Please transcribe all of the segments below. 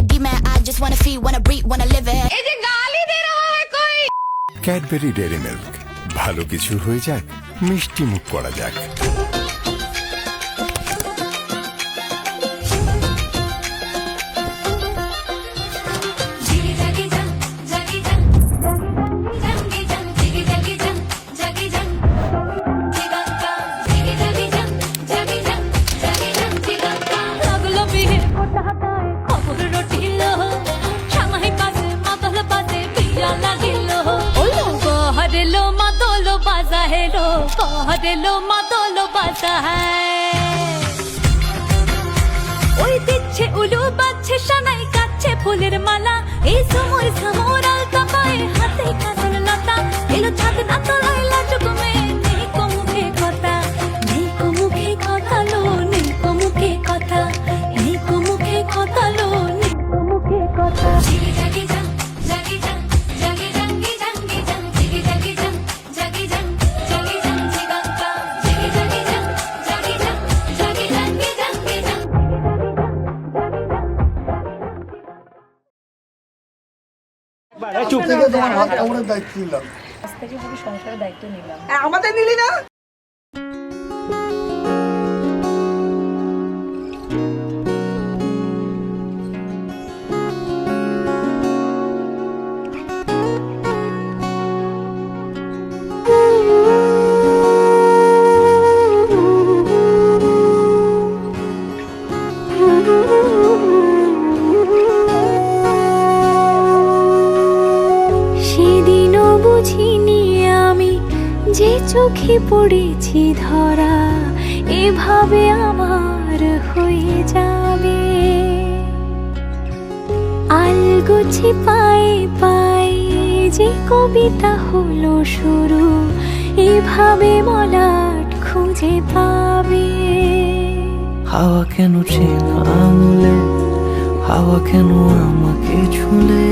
demon. I just wanna feed, wanna breathe, wanna live it. Cadbury dairy milk, ভালো কিছু হয়ে যাক, মিষ্টি মুখ করা যাক। হেলো মাদলো বাজা ওই দিচ্ছে উলু বাজছে সানাই কাচ্ছে ফুলের মালা এই সময় সমর আলতা পায়ে হাতে কাজল লতা এলো ছাদ না তোলাই লাজুক মেয়ে নেই মুখে কথা নেই মুখে কথা লো নেই মুখে কথা নেই মুখে কথা লো নেই মুখে কথা সংসারের দায়িত্ব নিলাম আমাদের নিলি না যে চোখে পড়েছি ধরা এভাবে আমার হয়ে যাবে আলগোছে পায়ে পায়ে যে কবিতা হলো শুরু এভাবে মলাট খুঁজে পাবে হাওয়া কেন চেনা আঙুলে হাওয়া কেন আমাকে ছুলে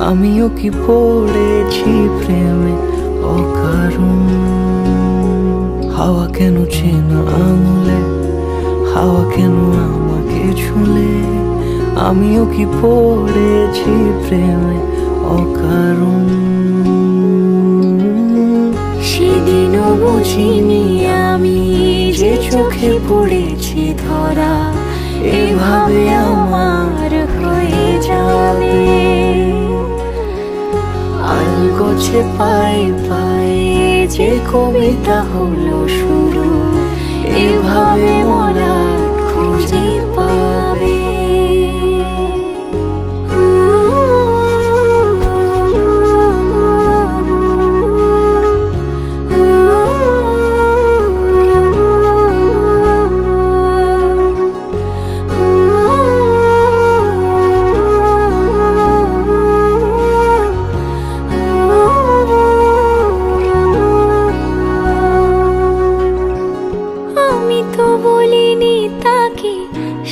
আমিও কি পড়েছি প্রেমে অকারণ হাওয়া কেন চেনা আঙুলে হাওয়া কেন আমাকে ছুলে আমিও কি পড়েছি প্রেমে অকারণ সেদিনও বুঝিনি আমি যে চোখে পড়েছি ধরা এভাবে আমার হয়ে যাবে আলগোছে পায়ে পায়ে যে কবিতা হলো শুরু এভাবে মোরা খুঁজে পাবে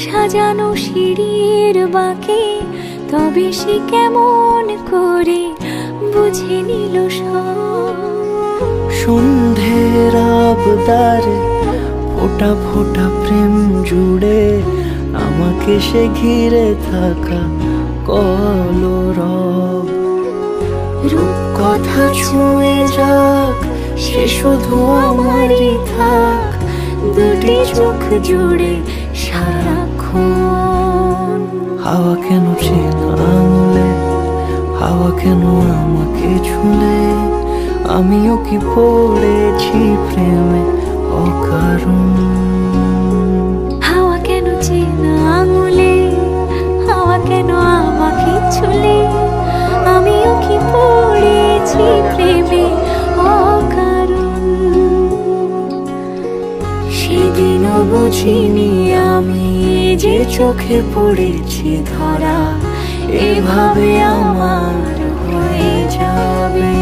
সাজানো সিঁড়ির বাঁকে তবে সে কেমন করে বুঝে নিল সন্ধ্যের আবদারে ফোটা ফোটা প্রেম জুড়ে আমাকে সে ঘিরে থাকা কলরব রূপ কথা ছুঁয়ে যাক সে শুধু আমারই থাক দুটি চোখ জুড়ে সারাক্ষণ হাওয়া কেন চেনা আঙুলে হাওয়া কেন আমাকে ছুলে আমিও কি পড়েছি প্রেমে অকারণ হাওয়া কেন চেনা আঙুলে হাওয়া কেন আমাকে ছুলে আমিও কি পড়েছি প্রেমে অকারণ সেদিনও বুঝিনি আমি যে চোখে পড়েছি ধরা এভাবে আমার হয়ে যাবে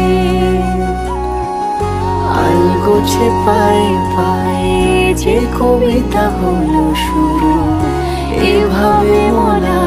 আলগোছে পায়ে পায়ে যে কবিতা হলো শুরু এভাবে মোরা